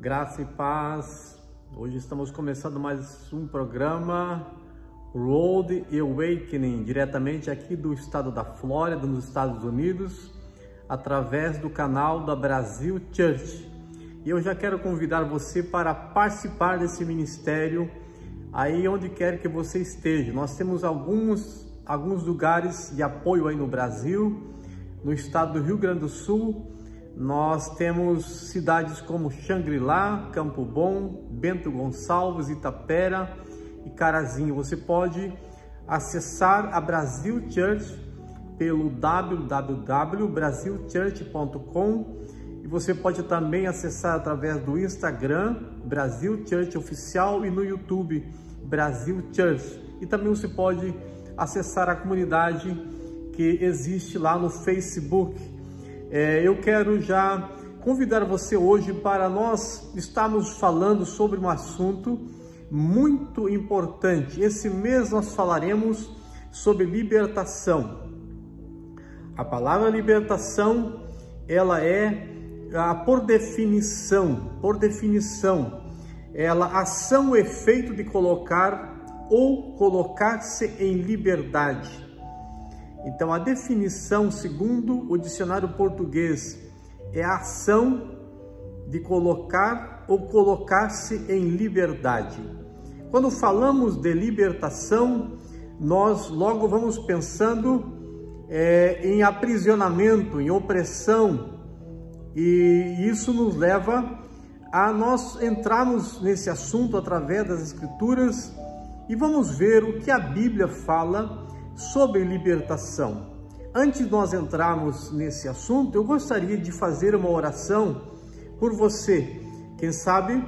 Graça e paz. Hoje estamos começando mais um programa Road Awakening, diretamente aqui do estado da Flórida, nos Estados Unidos, através do canal da Brasil Church. E eu já quero convidar você para participar desse ministério aí onde quer que você esteja. Nós temos alguns lugares de apoio aí no Brasil, no estado do Rio Grande do Sul. Nós temos cidades como Xangri-Lá, Campo Bom, Bento Gonçalves, Itapera e Carazinho. Você pode acessar a Brasil Church pelo www.brasilchurch.com e você pode também acessar através do Instagram, Brasil Church Oficial, e no YouTube, Brasil Church. E também você pode acessar a comunidade que existe lá no Facebook. Eu quero já convidar você hoje para nós estarmos falando sobre um assunto muito importante. Esse mês nós falaremos sobre libertação. A palavra libertação, ela é, por definição, ela ação ou efeito de colocar ou colocar-se em liberdade. Então, a definição, segundo o dicionário português, é a ação de colocar ou colocar-se em liberdade. Quando falamos de libertação, nós logo vamos pensando em aprisionamento, em opressão, e isso nos leva a nós entrarmos nesse assunto através das Escrituras e vamos ver o que a Bíblia fala sobre libertação. Antes de nós entrarmos nesse assunto, eu gostaria de fazer uma oração por você. Quem sabe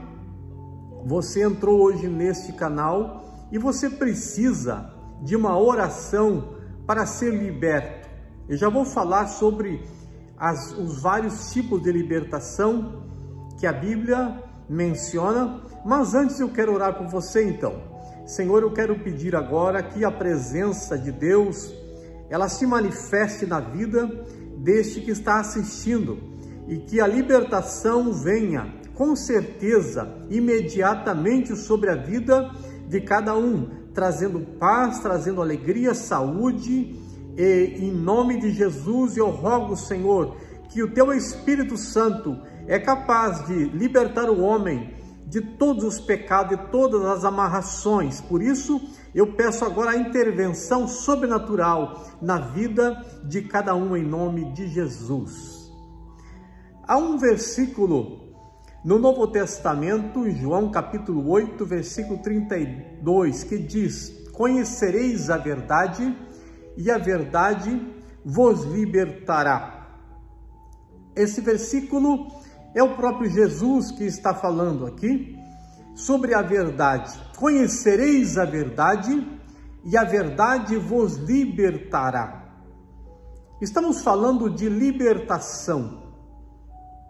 você entrou hoje neste canal e você precisa de uma oração para ser liberto. Eu já vou falar sobre os vários tipos de libertação que a Bíblia menciona, mas antes eu quero orar por você então. Senhor, eu quero pedir agora que a presença de Deus, ela se manifeste na vida deste que está assistindo e que a libertação venha, com certeza, imediatamente sobre a vida de cada um, trazendo paz, trazendo alegria, saúde, e em nome de Jesus eu rogo, Senhor, que o Teu Espírito Santo é capaz de libertar o homem de todos os pecados e todas as amarrações. Por isso, eu peço agora a intervenção sobrenatural na vida de cada um, em nome de Jesus. Há um versículo no Novo Testamento, em João capítulo 8, versículo 32, que diz: conhecereis a verdade e a verdade vos libertará. Esse versículo é o próprio Jesus que está falando aqui sobre a verdade. Conhecereis a verdade e a verdade vos libertará. Estamos falando de libertação.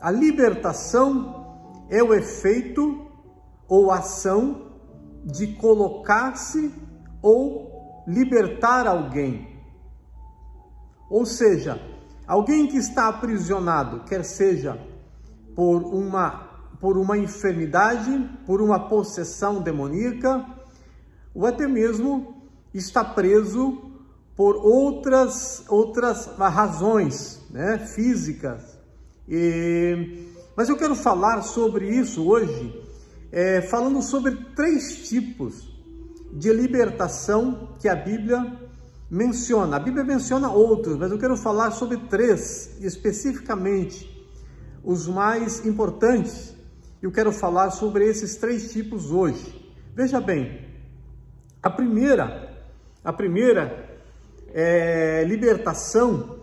A libertação é o efeito ou ação de colocar-se ou libertar alguém. Ou seja, alguém que está aprisionado, quer seja por uma enfermidade, por uma possessão demoníaca, ou até mesmo está preso por outras razões, né, físicas. Mas eu quero falar sobre isso hoje, falando sobre 3 tipos de libertação que a Bíblia menciona. A Bíblia menciona outros, mas eu quero falar sobre 3 especificamente, os mais importantes. Eu quero falar sobre esses 3 tipos hoje. Veja bem, a primeira libertação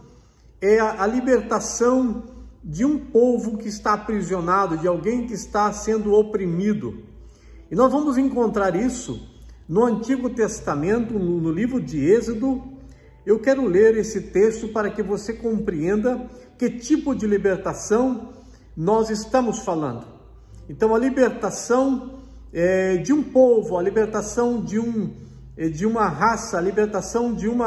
é a libertação de um povo que está aprisionado, de alguém que está sendo oprimido. E nós vamos encontrar isso no Antigo Testamento, no livro de Êxodo. Eu quero ler esse texto para que você compreenda que tipo de libertação nós estamos falando. Então, a libertação de um povo, a libertação de uma raça, a libertação de um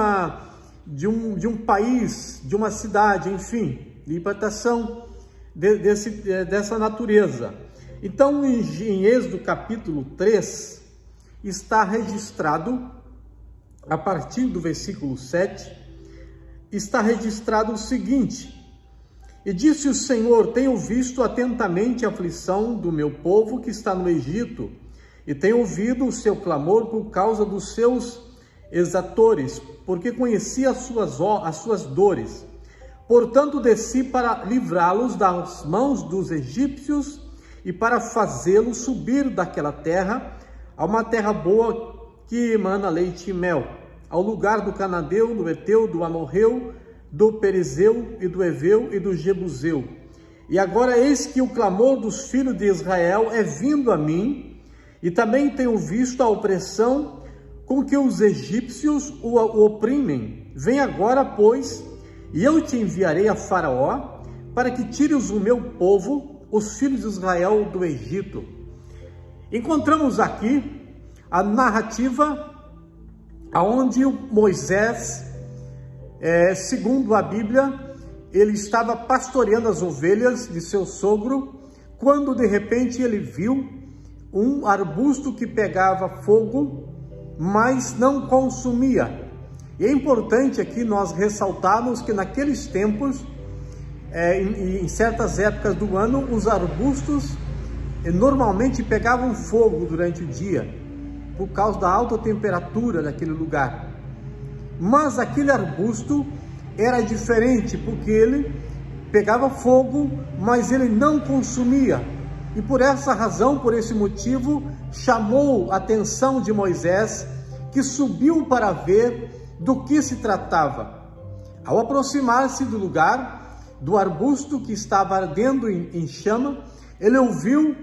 país, de uma cidade, enfim, libertação dessa natureza. Então, em Êxodo capítulo 3, está registrado, a partir do versículo 7, está registrado o seguinte: e disse o Senhor, tenho visto atentamente a aflição do meu povo que está no Egito, e tenho ouvido o seu clamor por causa dos seus exatores, porque conheci as suas dores. Portanto, desci para livrá-los das mãos dos egípcios e para fazê-los subir daquela terra a uma terra boa que emana leite e mel, ao lugar do cananeu, do heteu, do amorreu, do perizeu e do heveu e do jebuseu. E agora eis que o clamor dos filhos de Israel é vindo a mim, e também tenho visto a opressão com que os egípcios o oprimem. Vem agora, pois, e eu te enviarei a Faraó, para que tires o meu povo, os filhos de Israel, do Egito. Encontramos aqui a narrativa onde Moisés, segundo a Bíblia, ele estava pastoreando as ovelhas de seu sogro, quando de repente ele viu um arbusto que pegava fogo, mas não consumia. E é importante aqui nós ressaltarmos que naqueles tempos, em certas épocas do ano, os arbustos normalmente pegavam fogo durante o dia, por causa da alta temperatura daquele lugar. Mas aquele arbusto era diferente, porque ele pegava fogo, mas ele não consumia. E por essa razão, por esse motivo, chamou a atenção de Moisés, que subiu para ver do que se tratava. Ao aproximar-se do lugar, do arbusto que estava ardendo em chama, ele ouviu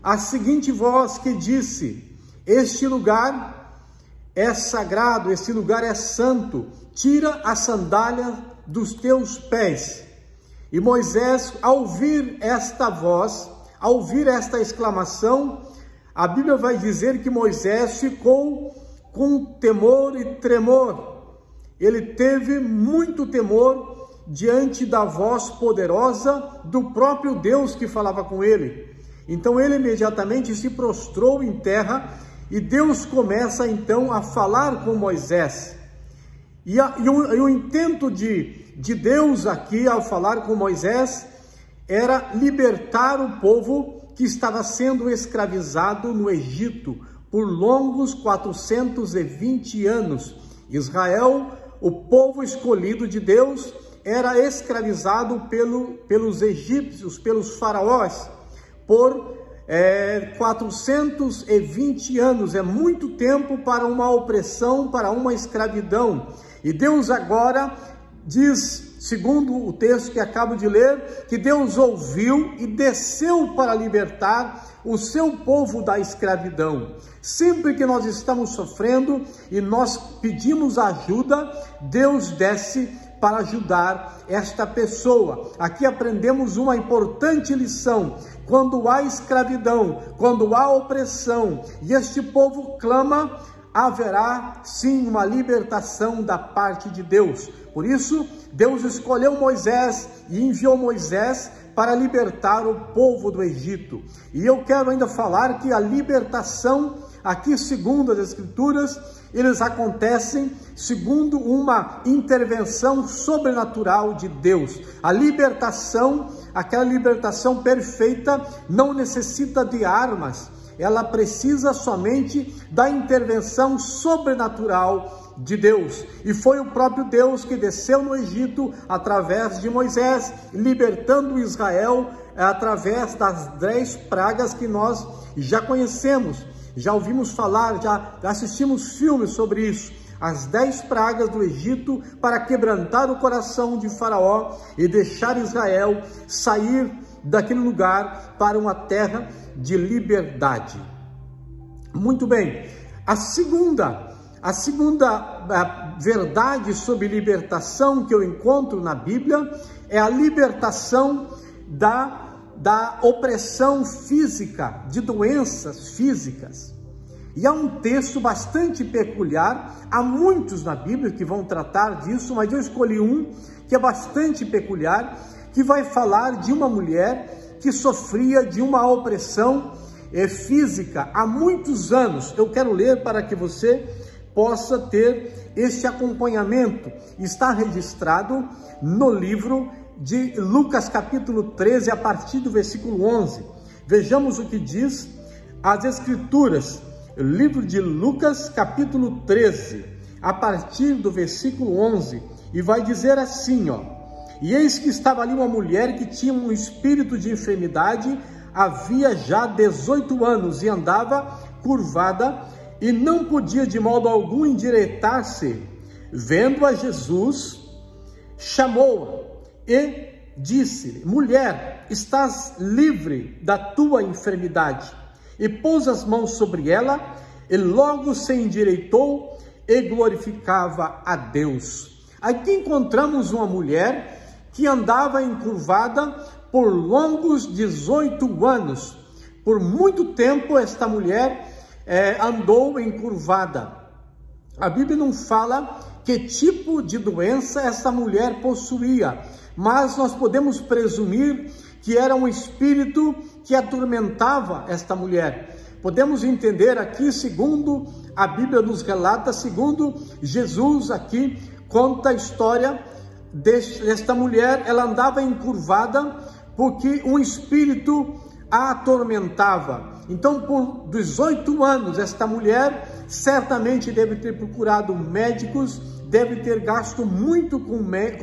a seguinte voz que disse: este lugar é sagrado, este lugar é santo, tira a sandália dos teus pés. E Moisés, ao ouvir esta voz, ao ouvir esta exclamação, a Bíblia vai dizer que Moisés ficou com temor e tremor. Ele teve muito temor diante da voz poderosa do próprio Deus que falava com ele. Então ele imediatamente se prostrou em terra, e Deus começa então a falar com Moisés. E o intento de Deus aqui, ao falar com Moisés, era libertar o povo que estava sendo escravizado no Egito por longos 420 anos. Israel, o povo escolhido de Deus, era escravizado pelos egípcios, pelos faraós, por 420 anos. É muito tempo para uma opressão, para uma escravidão. E Deus agora diz, segundo o texto que acabo de ler, que Deus ouviu e desceu para libertar o seu povo da escravidão. Sempre que nós estamos sofrendo e nós pedimos ajuda, Deus desce para ajudar esta pessoa. Aqui aprendemos uma importante lição. Quando há escravidão, quando há opressão, e este povo clama, haverá sim uma libertação da parte de Deus. Por isso, Deus escolheu Moisés e enviou Moisés para libertar o povo do Egito. E eu quero ainda falar que a libertação, aqui segundo as Escrituras, eles acontecem segundo uma intervenção sobrenatural de Deus. A libertação, aquela libertação perfeita, não necessita de armas, ela precisa somente da intervenção sobrenatural de Deus. E foi o próprio Deus que desceu no Egito através de Moisés, libertando Israel através das 10 pragas que nós já conhecemos. Já ouvimos falar, já assistimos filmes sobre isso. As 10 pragas do Egito para quebrantar o coração de Faraó e deixar Israel sair daquele lugar para uma terra de liberdade. Muito bem. A segunda verdade sobre libertação que eu encontro na Bíblia é a libertação da opressão física, de doenças físicas. E há um texto bastante peculiar, há muitos na Bíblia que vão tratar disso, mas eu escolhi um que é bastante peculiar, que vai falar de uma mulher que sofria de uma opressão física há muitos anos. Eu quero ler para que você possa ter este acompanhamento. Está registrado no livro de Lucas capítulo 13, a partir do versículo 11. Vejamos o que diz as Escrituras. Livro de Lucas capítulo 13, a partir do versículo 11. E vai dizer assim, ó: E eis que estava ali uma mulher que tinha um espírito de enfermidade, havia já 18 anos, e andava curvada, e não podia de modo algum endireitar-se. Vendo a Jesus, chamou-a e disse-lhe: Mulher, estás livre da tua enfermidade. E pôs as mãos sobre ela, e logo se endireitou e glorificava a Deus. Aqui encontramos uma mulher que andava encurvada por longos 18 anos. Por muito tempo esta mulher andou encurvada. A Bíblia não fala que tipo de doença essa mulher possuía, mas nós podemos presumir que era um espírito que atormentava esta mulher. Podemos entender aqui, segundo a Bíblia nos relata, segundo Jesus aqui conta a história desta mulher. Ela andava encurvada porque um espírito a atormentava. Então, por 18 anos, esta mulher certamente deve ter procurado médicos, deve ter gasto muito com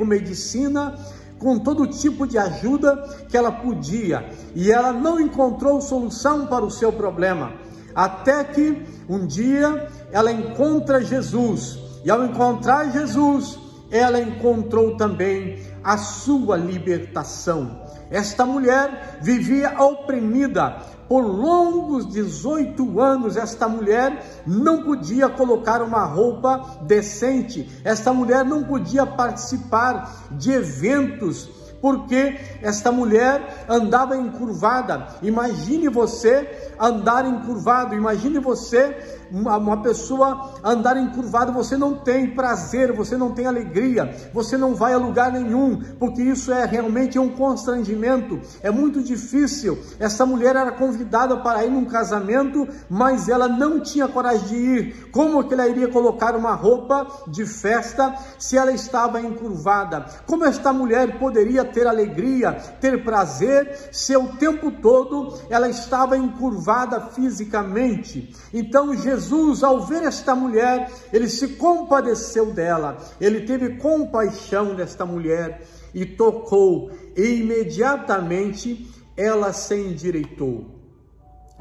medicina, com todo tipo de ajuda que ela podia, e ela não encontrou solução para o seu problema, até que um dia ela encontra Jesus, e ao encontrar Jesus, ela encontrou também a sua libertação. Esta mulher vivia oprimida por longos 18 anos. Esta mulher não podia colocar uma roupa decente. Esta mulher não podia participar de eventos, porque esta mulher andava encurvada. Imagine você andar encurvado, imagine você, uma pessoa andar encurvado, você não tem prazer, você não tem alegria, você não vai a lugar nenhum, porque isso é realmente um constrangimento, é muito difícil. Essa mulher era convidada para ir num casamento, mas ela não tinha coragem de ir. Como que ela iria colocar uma roupa de festa se ela estava encurvada? Como esta mulher poderia ter alegria, ter prazer, se o tempo todo ela estava encurvada fisicamente? Então Jesus, ao ver esta mulher, ele se compadeceu dela, ele teve compaixão desta mulher e tocou, e imediatamente ela se endireitou.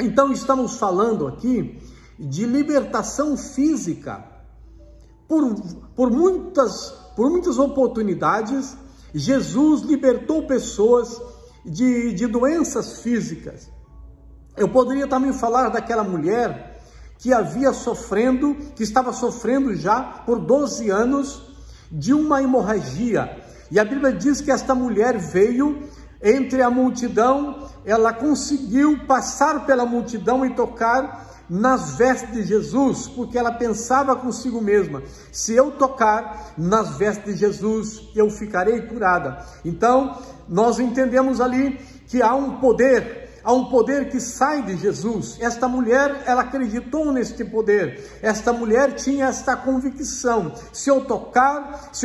Então estamos falando aqui de libertação física. Por muitas oportunidades, Jesus libertou pessoas de doenças físicas. Eu poderia também falar daquela mulher que estava sofrendo já por 12 anos de uma hemorragia. E a Bíblia diz que esta mulher veio entre a multidão, ela conseguiu passar pela multidão e tocar nas vestes de Jesus, porque ela pensava consigo mesma: se eu tocar nas vestes de Jesus, eu ficarei curada. Então, nós entendemos ali que há um poder que sai de Jesus. Esta mulher, ela acreditou neste poder. Esta mulher tinha esta convicção: se eu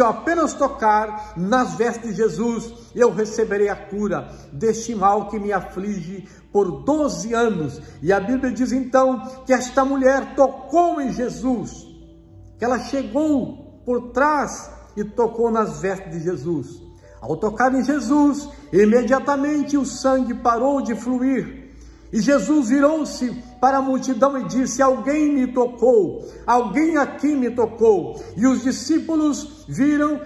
apenas tocar nas vestes de Jesus, eu receberei a cura deste mal que me aflige por 12 anos. E a Bíblia diz então que esta mulher tocou em Jesus, que ela chegou por trás e tocou nas vestes de Jesus. Ao tocar em Jesus, imediatamente o sangue parou de fluir. E Jesus virou-se para a multidão e disse: alguém me tocou, alguém aqui me tocou. E os discípulos viram,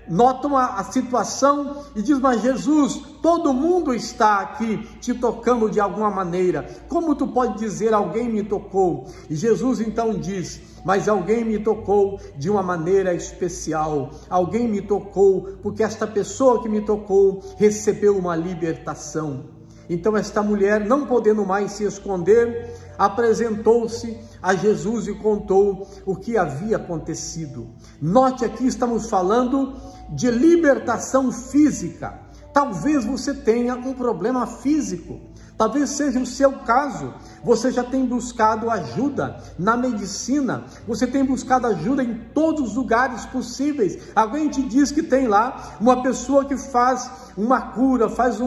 notam a situação e dizem: mas Jesus, todo mundo está aqui te tocando de alguma maneira. Como tu pode dizer alguém me tocou? E Jesus então diz: mas alguém me tocou de uma maneira especial. Alguém me tocou porque esta pessoa que me tocou recebeu uma libertação. Então esta mulher, não podendo mais se esconder, apresentou-se a Jesus e contou o que havia acontecido. Note aqui, estamos falando de libertação física. Talvez você tenha um problema físico, talvez seja o seu caso. Você já tem buscado ajuda na medicina, você tem buscado ajuda em todos os lugares possíveis. Alguém te diz que tem lá uma pessoa que faz uma cura, faz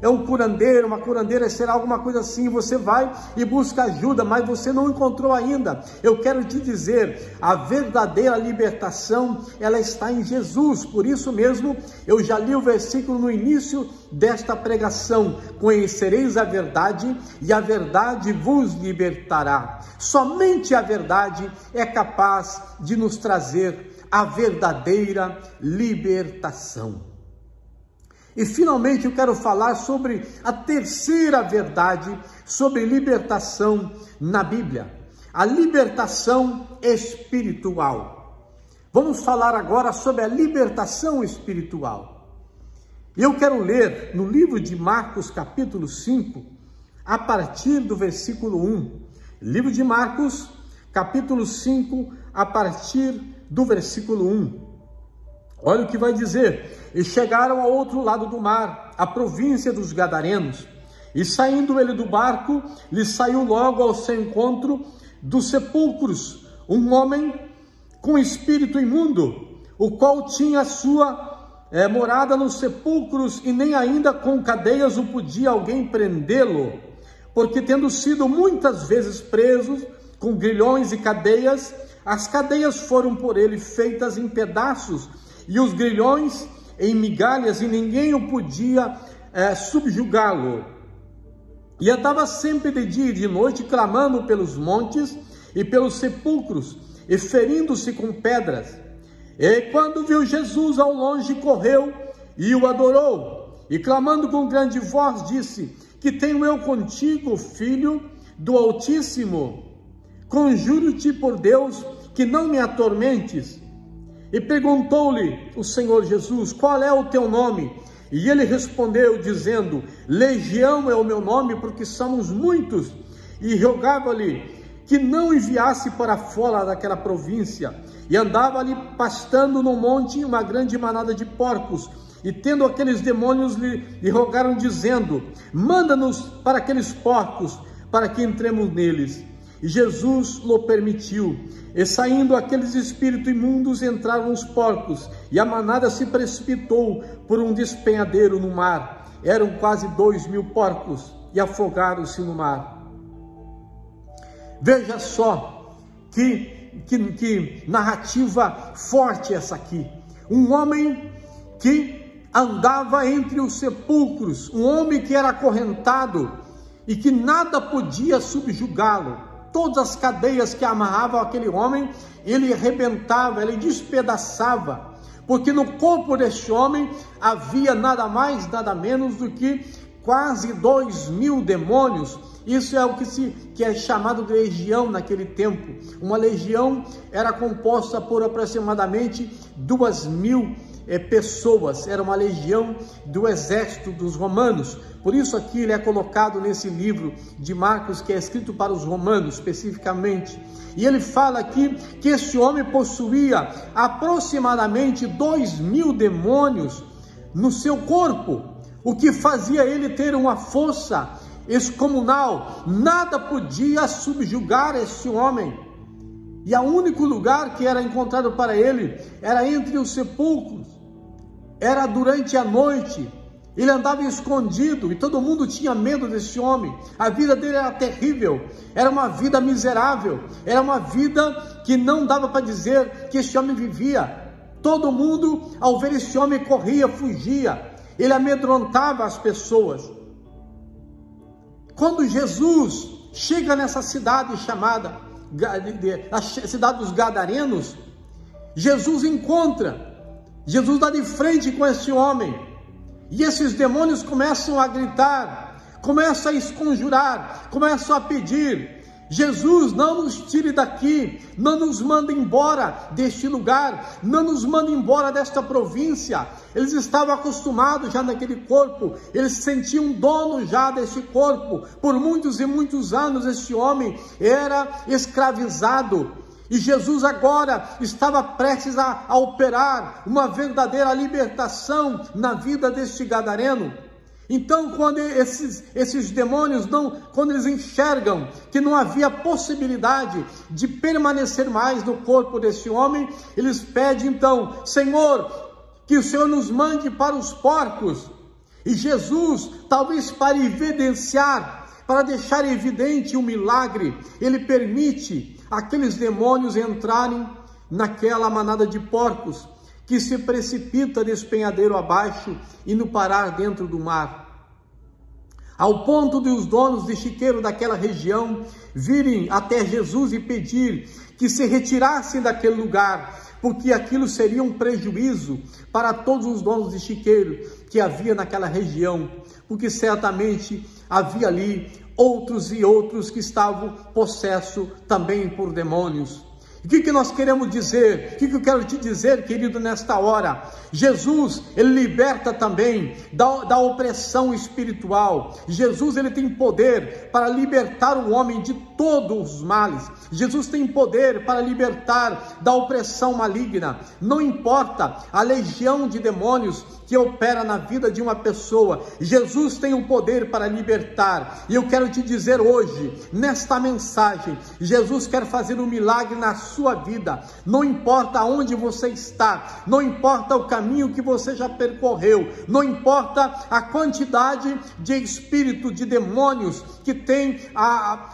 é um curandeiro, uma curandeira, será alguma coisa assim. Você vai e busca ajuda, mas você não encontrou ainda. Eu quero te dizer, a verdadeira libertação, ela está em Jesus. Por isso mesmo, eu já li o versículo no início desta pregação: conhecereis a verdade e a verdade vos libertará. Somente a verdade é capaz de nos trazer a verdadeira libertação. E finalmente eu quero falar sobre a terceira verdade sobre libertação na Bíblia: a libertação espiritual. Vamos falar agora sobre a libertação espiritual. Eu quero ler no livro de Marcos, capítulo 5, a partir do versículo 1. Livro de Marcos, capítulo 5, a partir do versículo 1. Olha o que vai dizer: e chegaram ao outro lado do mar, a província dos Gadarenos, e saindo ele do barco, lhe saiu logo ao seu encontro dos sepulcros um homem com espírito imundo, o qual tinha a sua morada nos sepulcros, e nem ainda com cadeias o podia alguém prendê-lo, porque tendo sido muitas vezes presos com grilhões e cadeias, as cadeias foram por ele feitas em pedaços, e os grilhões em migalhas, e ninguém o podia subjugá-lo. E andava sempre de dia e de noite, clamando pelos montes e pelos sepulcros, e ferindo-se com pedras. E quando viu Jesus ao longe, correu e o adorou, e clamando com grande voz, disse: que tenho eu contigo, filho do Altíssimo? Conjuro-te por Deus que não me atormentes. E perguntou-lhe o Senhor Jesus: qual é o teu nome? E ele respondeu, dizendo: Legião é o meu nome, porque somos muitos. E rogava-lhe que não enviasse para fora daquela província. E andava ali pastando no monte uma grande manada de porcos. E tendo aqueles demônios lhe rogaram, dizendo: manda-nos para aqueles porcos, para que entremos neles. E Jesus lo permitiu. E saindo aqueles espíritos imundos, entraram os porcos, e a manada se precipitou por um despenhadeiro no mar. Eram quase 2.000 porcos, e afogaram-se no mar. Veja só que narrativa forte essa aqui. Um homem que andava entre os sepulcros, um homem que era acorrentado e que nada podia subjugá-lo. Todas as cadeias que amarravam aquele homem, ele arrebentava, ele despedaçava, porque no corpo deste homem havia nada mais, nada menos do que quase 2.000 demônios. Isso é o que é chamado de legião naquele tempo. Uma legião era composta por aproximadamente 2.000 pessoas. Era uma legião do exército dos romanos. Por isso aqui ele é colocado nesse livro de Marcos, que é escrito para os romanos especificamente. E ele fala aqui que esse homem possuía aproximadamente 2.000 demônios no seu corpo, o que fazia ele ter uma força excomunal. Nada podia subjugar esse homem. E o único lugar que era encontrado para ele era entre os sepulcros. Era durante a noite. Ele andava escondido e todo mundo tinha medo desse homem. A vida dele era terrível, era uma vida miserável, era uma vida que não dava para dizer que esse homem vivia. Todo mundo, ao ver esse homem, corria, fugia. Ele amedrontava as pessoas. Quando Jesus chega nessa cidade chamada a cidade dos Gadarenos, Jesus dá de frente com esse homem. E esses demônios começam a gritar, começam a esconjurar, começam a pedir: Jesus, não nos tire daqui, não nos manda embora deste lugar, não nos manda embora desta província. Eles estavam acostumados já naquele corpo, eles se sentiam dono já desse corpo. Por muitos e muitos anos esse homem era escravizado. E Jesus agora estava prestes a operar uma verdadeira libertação na vida deste gadareno. Então, quando esses demônios quando eles enxergam que não havia possibilidade de permanecer mais no corpo desse homem, eles pedem então: Senhor, que o Senhor nos mande para os porcos. E Jesus, talvez para evidenciar, para deixar evidente o milagre, ele permite aqueles demônios entrarem naquela manada de porcos que se precipita de despenhadeiro abaixo e no parar dentro do mar. Ao ponto de os donos de chiqueiro daquela região virem até Jesus e pedir que se retirassem daquele lugar, porque aquilo seria um prejuízo para todos os donos de chiqueiro que havia naquela região, porque certamente havia ali outros e outros que estavam possessos também por demônios. O que nós queremos dizer? O que eu quero te dizer, querido, nesta hora? Jesus, ele liberta também da opressão espiritual. Jesus, ele tem poder para libertar o homem de todos os males. Jesus tem poder para libertar da opressão maligna. Não importa a legião de demônios que opera na vida de uma pessoa, Jesus tem o poder para libertar. E eu quero te dizer hoje, nesta mensagem, Jesus quer fazer um milagre na sua vida. Não importa onde você está, não importa o caminho que você já percorreu, não importa a quantidade de espírito, de demônios que tem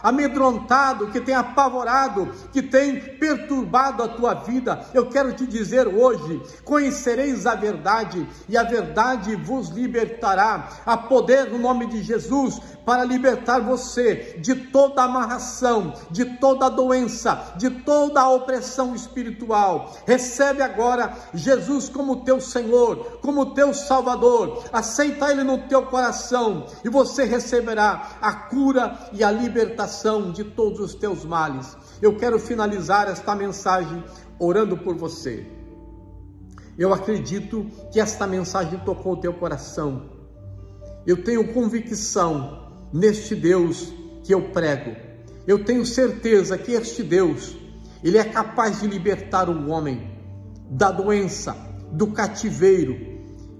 amedrontado, que tem apavorado, que tem perturbado a tua vida. Eu quero te dizer hoje: conhecereis a verdade e a verdade vos libertará. Há poder no nome de Jesus para libertar você de toda amarração, de toda doença, de toda a opressão espiritual. Recebe agora Jesus como teu Senhor, como teu Salvador. Aceita Ele no teu coração e você receberá a cura e a libertação de todos os teus males. Eu quero finalizar esta mensagem orando por você. Eu acredito que esta mensagem tocou o teu coração. Eu tenho convicção neste Deus que eu prego. Eu tenho certeza que este Deus, Ele é capaz de libertar o homem da doença, do cativeiro.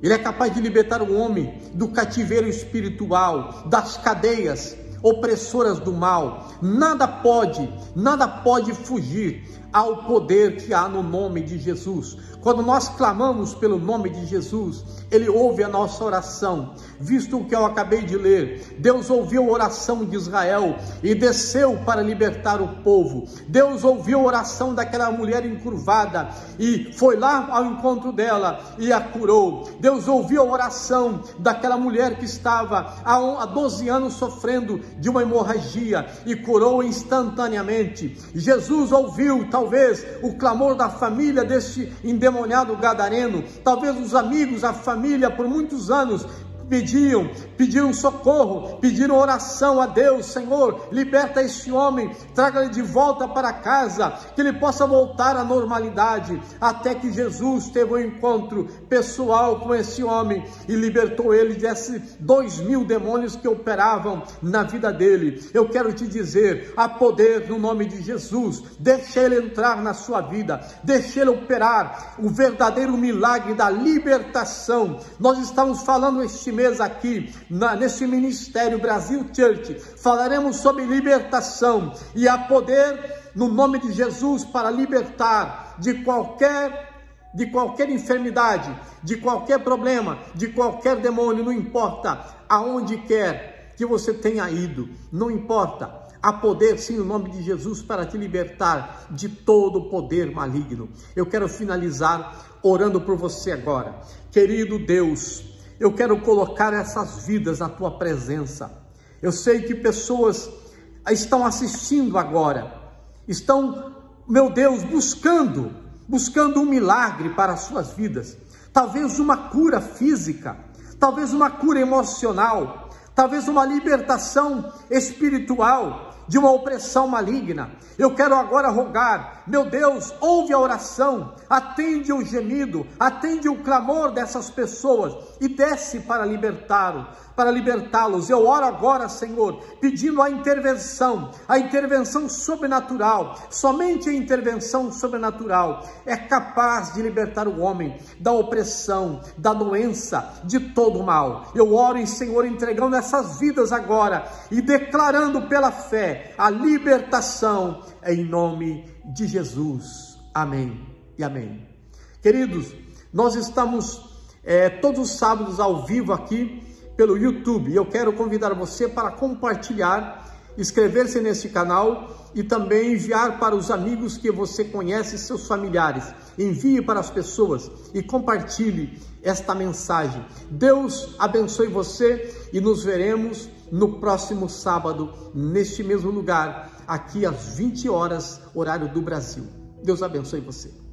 Ele é capaz de libertar o homem do cativeiro espiritual, das cadeias opressoras do mal. Nada pode fugir ao poder que há no nome de Jesus. Quando nós clamamos pelo nome de Jesus, Ele ouve a nossa oração. Visto o que eu acabei de ler, Deus ouviu a oração de Israel e desceu para libertar o povo. Deus ouviu a oração daquela mulher encurvada e foi lá ao encontro dela e a curou. Deus ouviu a oração daquela mulher que estava há 12 anos sofrendo de uma hemorragia e curou instantaneamente. Jesus ouviu talvez o clamor da família deste endemoniado gadareno. Talvez os amigos, a família, por muitos anos pediram socorro, pediram oração a Deus. Senhor, liberta esse homem, traga-lhe de volta para casa, que ele possa voltar à normalidade. Até que Jesus teve um encontro pessoal com esse homem e libertou ele desses 2.000 demônios que operavam na vida dele. Eu quero te dizer, há poder no nome de Jesus. Deixa ele entrar na sua vida, deixa ele operar o verdadeiro milagre da libertação. Nós estamos falando este mês aqui, nesse ministério Brasil Church, falaremos sobre libertação, e há poder no nome de Jesus para libertar de qualquer enfermidade, de qualquer problema, de qualquer demônio. Não importa aonde quer que você tenha ido, não importa. Há poder sim no nome de Jesus para te libertar de todo o poder maligno. Eu quero finalizar orando por você agora. Querido Deus, eu quero colocar essas vidas na tua presença. Eu sei que pessoas estão assistindo agora, estão, meu Deus, buscando um milagre para as suas vidas. Talvez uma cura física, talvez uma cura emocional, talvez uma libertação espiritual. de uma opressão maligna. Eu quero agora rogar, meu Deus, ouve a oração, atende o gemido, atende o clamor dessas pessoas e desce para libertá-los. Eu oro agora, Senhor, pedindo a intervenção sobrenatural. Somente a intervenção sobrenatural é capaz de libertar o homem da opressão, da doença, de todo o mal. Eu oro, Senhor, entregando essas vidas agora e declarando pela fé a libertação em nome de Jesus. Amém e amém. Queridos, nós estamos todos os sábados ao vivo aqui pelo YouTube. Eu quero convidar você para compartilhar, inscrever-se nesse canal e também enviar para os amigos que você conhece, seus familiares. Envie para as pessoas e compartilhe esta mensagem. Deus abençoe você e nos veremos no próximo sábado, neste mesmo lugar, aqui às 20 horas, horário do Brasil. Deus abençoe você.